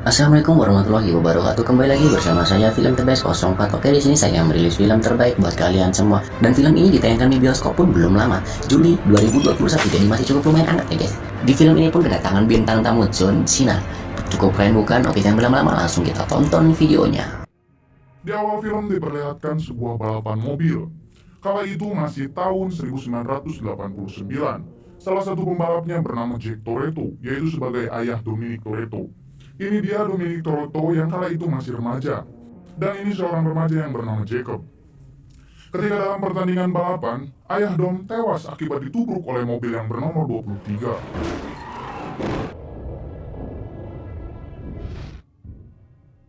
Assalamualaikum warahmatullahi wabarakatuh. Kembali lagi bersama saya Film Terbaik 04. Oke, di sini saya merilis film terbaik buat kalian semua. Dan film ini ditayangkan di bioskop pun belum lama, Juli 2021. Jadi masih cukup lumayan hangat ya guys. Di film ini pun kedatangan bintang tamu John Cena. Cukup keren bukan? Oke, jangan berlama-lama, langsung kita tonton videonya. Di awal film diperlihatkan sebuah balapan mobil. Kala itu masih tahun 1989. Salah satu pembalapnya bernama Jack Toretto, yaitu sebagai ayah Dominic Toretto. Ini dia Dominic Toretto yang kala itu masih remaja. Dan ini seorang remaja yang bernama Jacob. Ketika dalam pertandingan balapan, ayah Dom tewas akibat ditubruk oleh mobil yang bernomor 23.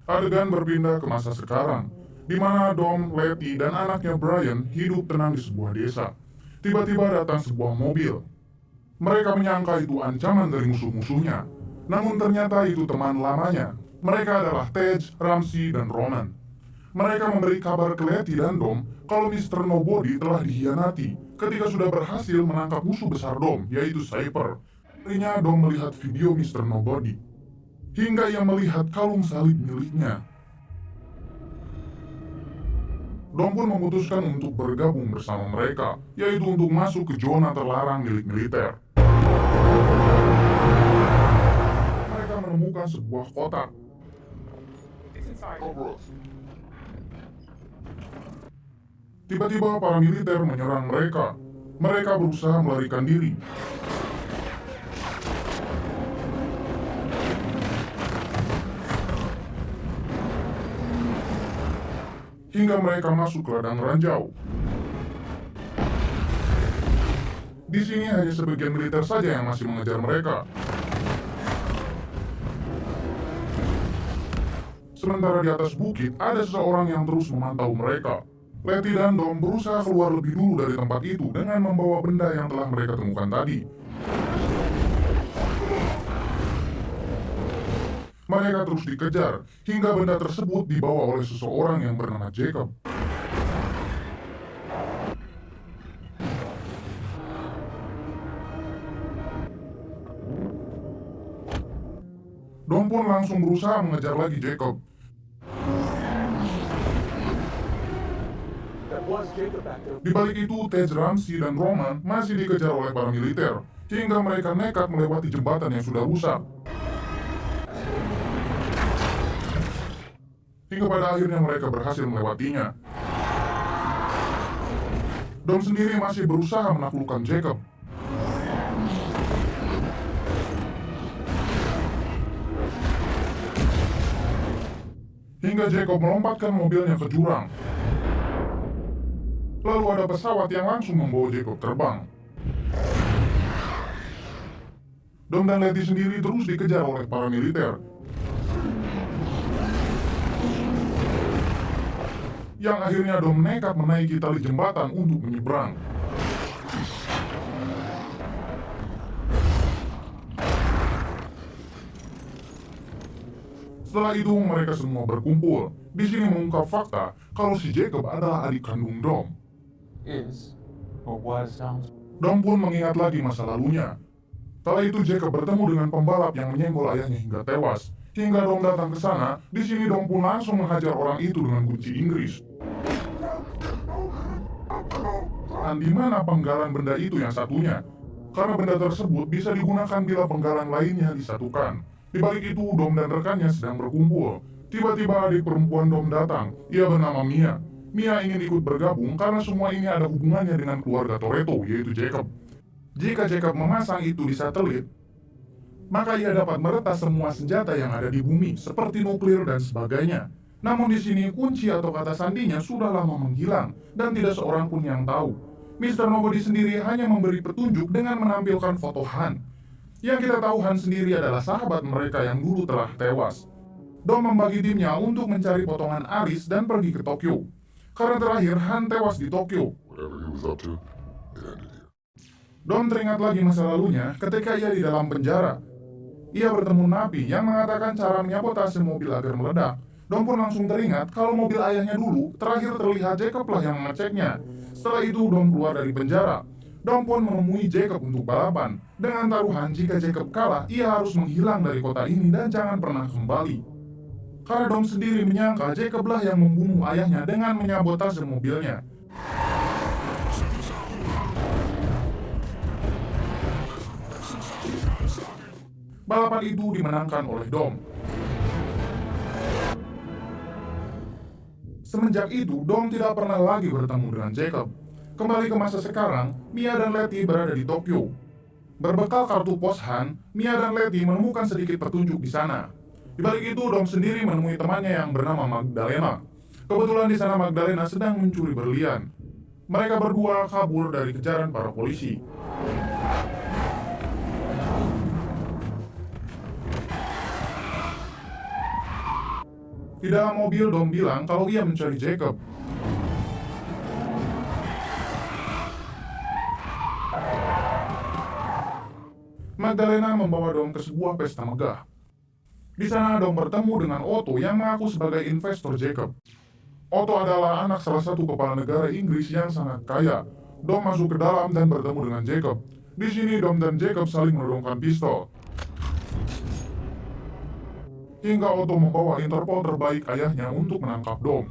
Adegan berpindah ke masa sekarang, di mana Dom, Letty, dan anaknya Brian hidup tenang di sebuah desa. Tiba-tiba datang sebuah mobil. Mereka menyangka itu ancaman dari musuh-musuhnya, namun ternyata itu teman lamanya. Mereka adalah Tej, Ramsey, dan Roman. Mereka memberi kabar ke Letty dan Dom kalau Mr. Nobody telah dihianati ketika sudah berhasil menangkap musuh besar Dom, yaitu Cypher. Akhirnya Dom melihat video Mr. Nobody, hingga ia melihat kalung salib miliknya. Dom pun memutuskan untuk bergabung bersama mereka, yaitu untuk masuk ke zona terlarang milik militer. Mereka menemukan sebuah kotak. Tiba-tiba para militer menyerang mereka. Mereka berusaha melarikan diri. Hingga mereka masuk ke ladang ranjau. Di sini hanya sebagian militer saja yang masih mengejar mereka. Sementara di atas bukit ada seseorang yang terus memantau mereka. Letty dan Dom berusaha keluar lebih dulu dari tempat itu dengan membawa benda yang telah mereka temukan tadi. Mereka terus dikejar hingga benda tersebut dibawa oleh seseorang yang bernama Jacob. Dom pun langsung berusaha mengejar lagi Jacob. Di balik itu, Tej, Ramsey, dan Roman masih dikejar oleh para militer hingga mereka nekat melewati jembatan yang sudah rusak. Hingga pada akhirnya mereka berhasil melewatinya. Dom sendiri masih berusaha menaklukkan Jacob. Hingga Jacob melompatkan mobilnya ke jurang. Lalu ada pesawat yang langsung membawa Jacob terbang. Dom dan Letty sendiri terus dikejar oleh para militer, yang akhirnya Dom nekat menaiki tali jembatan untuk menyeberang. Setelah itu mereka semua berkumpul. Di sini mengungkap fakta kalau si Jacob adalah adik kandung Dom. Dom pun mengingat lagi masa lalunya. Kala itu Jacob bertemu dengan pembalap yang menyenggol ayahnya hingga tewas. Hingga Dom datang ke sana, di sini Dom pun langsung menghajar orang itu dengan kunci Inggris. Dan di mana penggalan benda itu yang satunya? Karena benda tersebut bisa digunakan bila penggalan lainnya disatukan. Di balik itu, Dom dan rekannya sedang berkumpul. Tiba-tiba adik perempuan Dom datang. Ia bernama Mia. Mia ingin ikut bergabung karena semua ini ada hubungannya dengan keluarga Toretto, yaitu Jacob. Jika Jacob memasang itu di satelit, maka ia dapat meretas semua senjata yang ada di bumi, seperti nuklir dan sebagainya. Namun di sini kunci atau kata sandinya sudah lama menghilang, dan tidak seorang pun yang tahu. Mr. Nobody sendiri hanya memberi petunjuk dengan menampilkan foto Han. Yang kita tahu Han sendiri adalah sahabat mereka yang dulu telah tewas. Dom membagi timnya untuk mencari potongan aris dan pergi ke Tokyo. Karena terakhir Han tewas di Tokyo. Dom teringat lagi masa lalunya ketika ia di dalam penjara. Ia bertemu Napi yang mengatakan cara menyabotase mobil agar meledak. Dom pun langsung teringat kalau mobil ayahnya dulu terakhir terlihat Jacob lah yang mengeceknya. Setelah itu Dom keluar dari penjara. Dom pun menemui Jacob untuk balapan, dengan taruhan jika Jacob kalah, ia harus menghilang dari kota ini dan jangan pernah kembali. Karena Dom sendiri menyangka Jacob lah yang membunuh ayahnya dengan menyabotase mobilnya. Balapan itu dimenangkan oleh Dom. Semenjak itu, Dom tidak pernah lagi bertemu dengan Jacob. Kembali ke masa sekarang, Mia dan Letty berada di Tokyo. Berbekal kartu pos Han, Mia dan Letty menemukan sedikit petunjuk di sana. Di balik itu, Dom sendiri menemui temannya yang bernama Magdalena. Kebetulan di sana Magdalena sedang mencuri berlian. Mereka berdua kabur dari kejaran para polisi. Di dalam mobil, Dom bilang kalau ia mencari Jacob. Magdalena membawa Dom ke sebuah pesta megah. Di sana Dom bertemu dengan Otto yang mengaku sebagai investor Jacob. Otto adalah anak salah satu kepala negara Inggris yang sangat kaya. Dom masuk ke dalam dan bertemu dengan Jacob. Di sini Dom dan Jacob saling menodongkan pistol. Hingga Otto membawa Interpol terbaik ayahnya untuk menangkap Dom.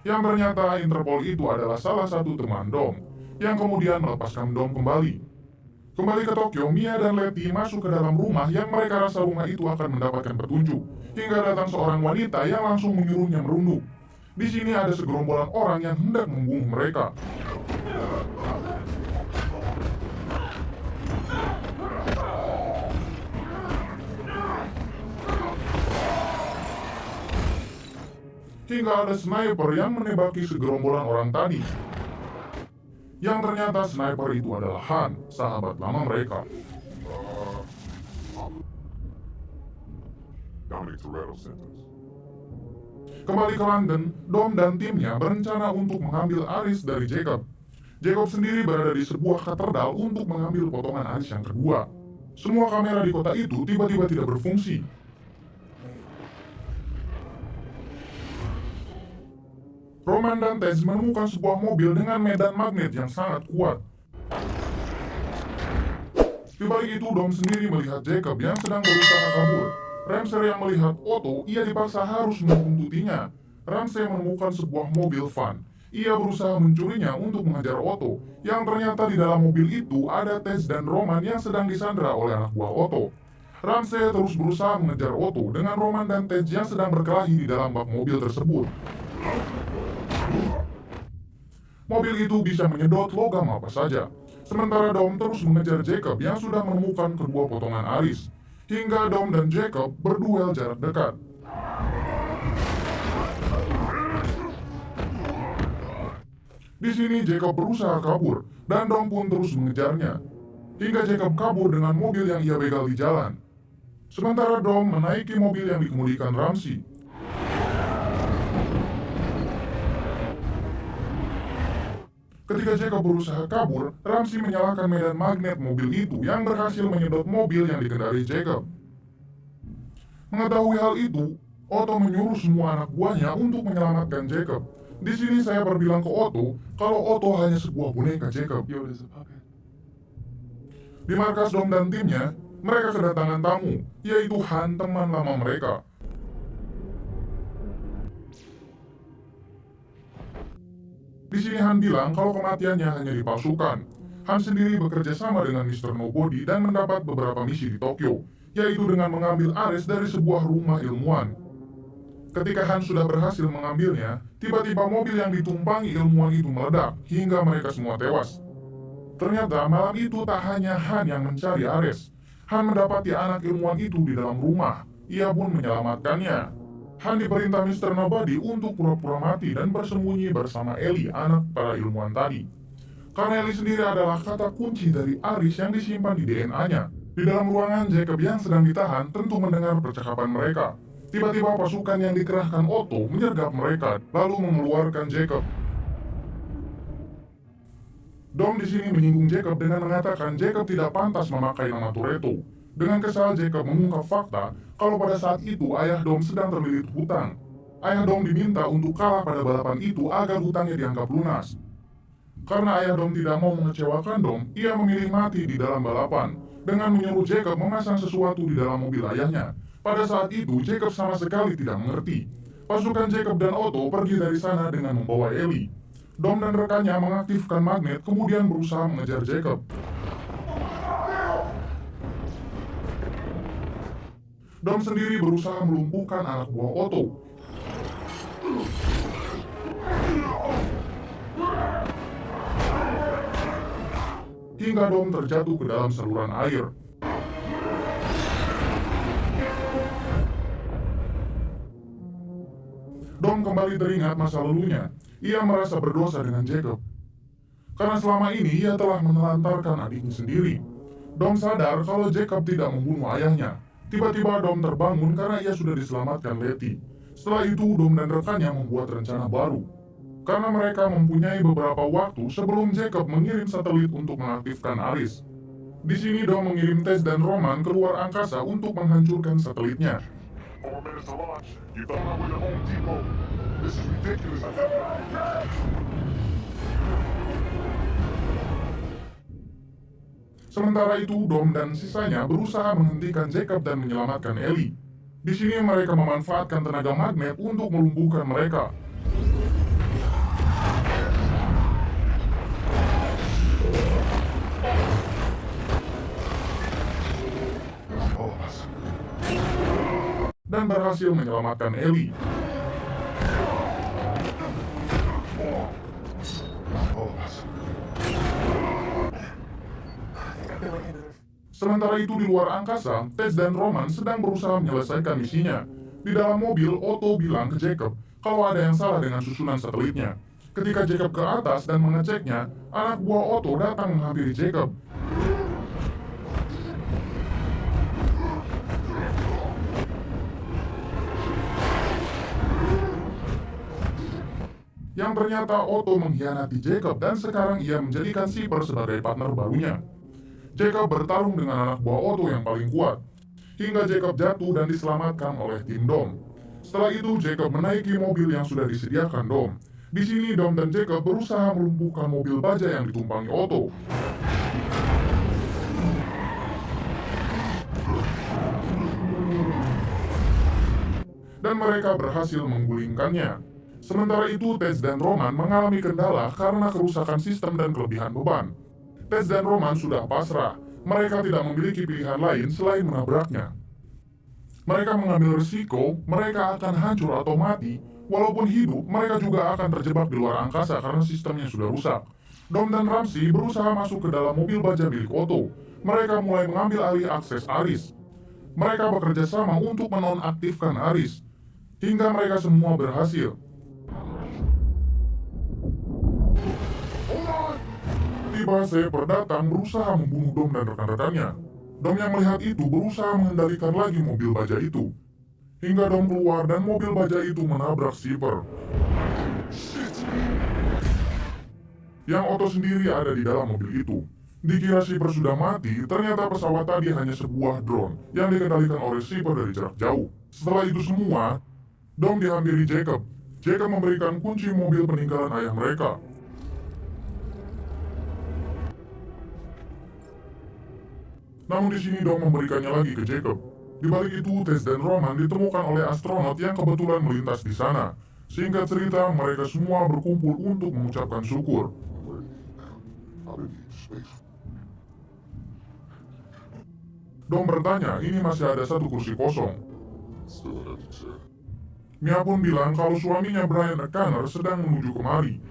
Yang ternyata Interpol itu adalah salah satu teman Dom, yang kemudian melepaskan Dom kembali. Kembali ke Tokyo, Mia dan Letty masuk ke dalam rumah yang mereka rasa rumah itu akan mendapatkan petunjuk. Hingga datang seorang wanita yang langsung menyuruhnya merunduk. Di sini ada segerombolan orang yang hendak membunuh mereka. Hingga ada sniper yang menembaki segerombolan orang tadi. Yang ternyata sniper itu adalah Han, sahabat lama mereka. Kembali ke London, Dom dan timnya berencana untuk mengambil Aris dari Jacob. Jacob sendiri berada di sebuah katedral untuk mengambil potongan Aris yang kedua. Semua kamera di kota itu tiba-tiba tidak berfungsi. Roman dan Tess menemukan sebuah mobil dengan medan magnet yang sangat kuat. Di balik itu, Dom sendiri melihat Jacob yang sedang berusaha kabur. Ramsey yang melihat Otto, ia dipaksa harus membuntutinya. Ramsey menemukan sebuah mobil van. Ia berusaha mencurinya untuk mengejar Otto, yang ternyata di dalam mobil itu ada Tess dan Roman yang sedang disandra oleh anak buah Otto. Ramsey terus berusaha mengejar Otto dengan Roman dan Tess yang sedang berkelahi di dalam bak mobil tersebut. Mobil itu bisa menyedot logam apa saja. Sementara Dom terus mengejar Jacob yang sudah menemukan kedua potongan Aris. Hingga Dom dan Jacob berduel jarak dekat. Di sini Jacob berusaha kabur, dan Dom pun terus mengejarnya. Hingga Jacob kabur dengan mobil yang ia begal di jalan. Sementara Dom menaiki mobil yang dikemudikan Ramsey. Ketika Jacob berusaha kabur, Ramsey menyalakan medan magnet mobil itu yang berhasil menyedot mobil yang dikendarai Jacob. Mengetahui hal itu, Otto menyuruh semua anak buahnya untuk menyelamatkan Jacob. Di sini saya berbilang ke Otto kalau Otto hanya sebuah boneka Jacob. Di markas Dom dan timnya, mereka kedatangan tamu, yaitu Han, teman lama mereka. Di sini Han bilang kalau kematiannya hanya dipalsukan. Han sendiri bekerja sama dengan Mr. Nobody dan mendapat beberapa misi di Tokyo, yaitu dengan mengambil Ares dari sebuah rumah ilmuwan. Ketika Han sudah berhasil mengambilnya, tiba-tiba mobil yang ditumpangi ilmuwan itu meledak, hingga mereka semua tewas. Ternyata malam itu tak hanya Han yang mencari Ares. Han mendapati anak ilmuwan itu di dalam rumah. Ia pun menyelamatkannya. Han diperintah Mr. Nobody untuk pura-pura mati dan bersembunyi bersama Ellie, anak para ilmuwan tadi. Karena Ellie sendiri adalah kata kunci dari Aris yang disimpan di DNA-nya. Di dalam ruangan, Jacob yang sedang ditahan tentu mendengar percakapan mereka. Tiba-tiba pasukan yang dikerahkan Otto menyergap mereka, lalu mengeluarkan Jacob. Dom di sini menyinggung Jacob dengan mengatakan Jacob tidak pantas memakai nama Toretto. Dengan kesal, Jacob mengungkap fakta kalau pada saat itu ayah Dom sedang terlilit hutang. Ayah Dom diminta untuk kalah pada balapan itu agar hutangnya dianggap lunas. Karena ayah Dom tidak mau mengecewakan Dom, ia memilih mati di dalam balapan dengan menyuruh Jacob memasang sesuatu di dalam mobil ayahnya. Pada saat itu, Jacob sama sekali tidak mengerti. Pasukan Jacob dan Otto pergi dari sana dengan membawa Ellie. Dom dan rekannya mengaktifkan magnet kemudian berusaha mengejar Jacob. Dom sendiri berusaha melumpuhkan anak buah Otto. Hingga Dom terjatuh ke dalam saluran air. Dom kembali teringat masa lalunya. Ia merasa berdosa dengan Jacob. Karena selama ini ia telah menelantarkan adiknya sendiri. Dom sadar kalau Jacob tidak membunuh ayahnya. Tiba-tiba Dom terbangun karena ia sudah diselamatkan Letty. Setelah itu Dom dan rekannya membuat rencana baru. Karena mereka mempunyai beberapa waktu sebelum Jacob mengirim satelit untuk mengaktifkan Aris. Di sini Dom mengirim Tess dan Roman keluar angkasa untuk menghancurkan satelitnya. Sementara itu, Dom dan sisanya berusaha menghentikan Jacob dan menyelamatkan Ellie. Di sini mereka memanfaatkan tenaga magnet untuk melumpuhkan mereka. Dan berhasil menyelamatkan Ellie. Sementara itu di luar angkasa, Tess dan Roman sedang berusaha menyelesaikan misinya. Di dalam mobil, Otto bilang ke Jacob kalau ada yang salah dengan susunan satelitnya. Ketika Jacob ke atas dan mengeceknya, anak buah Otto datang menghampiri Jacob. Yang ternyata Otto mengkhianati Jacob dan sekarang ia menjadikan Shipper sebagai partner barunya. Jacob bertarung dengan anak buah Otto yang paling kuat, hingga Jacob jatuh dan diselamatkan oleh tim Dom. Setelah itu Jacob menaiki mobil yang sudah disediakan Dom. Di sini Dom dan Jacob berusaha melumpuhkan mobil baja yang ditumpangi Otto. Dan mereka berhasil menggulingkannya. Sementara itu, Tess dan Roman mengalami kendala karena kerusakan sistem dan kelebihan beban. Tess dan Roman sudah pasrah. Mereka tidak memiliki pilihan lain selain menabraknya. Mereka mengambil risiko, mereka akan hancur atau mati. Walaupun hidup, mereka juga akan terjebak di luar angkasa karena sistemnya sudah rusak. Dom dan Ramsey berusaha masuk ke dalam mobil baja milik Otto. Mereka mulai mengambil alih akses Aris. Mereka bekerja sama untuk menonaktifkan Aris. Hingga mereka semua berhasil. Tiba Shepard datang berusaha membunuh Dom dan rekan-rekannya. Dom yang melihat itu berusaha mengendalikan lagi mobil baja itu. Hingga Dom keluar dan mobil baja itu menabrak Shepard. Yang Otto sendiri ada di dalam mobil itu. Dikira Shepard sudah mati, ternyata pesawat tadi hanya sebuah drone yang dikendalikan oleh Shepard dari jarak jauh. Setelah itu semua, Dom dihampiri Jacob. Jacob memberikan kunci mobil peninggalan ayah mereka. Namun di sini Dom memberikannya lagi ke Jacob. Di balik itu, Tess dan Roman ditemukan oleh astronot yang kebetulan melintas di sana. Singkat cerita, mereka semua berkumpul untuk mengucapkan syukur. Dom bertanya, ini masih ada satu kursi kosong. Mia pun bilang kalau suaminya Brian O'Connor sedang menuju kemari.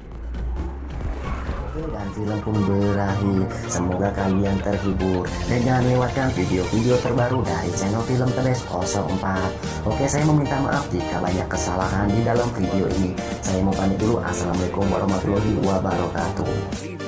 Dan film pun berakhir. Semoga kalian terhibur dan jangan lewatkan video-video terbaru dari channel Film Tebes 04. Oke, saya meminta maaf jika banyak kesalahan di dalam video ini. Saya mau pamit dulu. Assalamualaikum warahmatullahi wabarakatuh.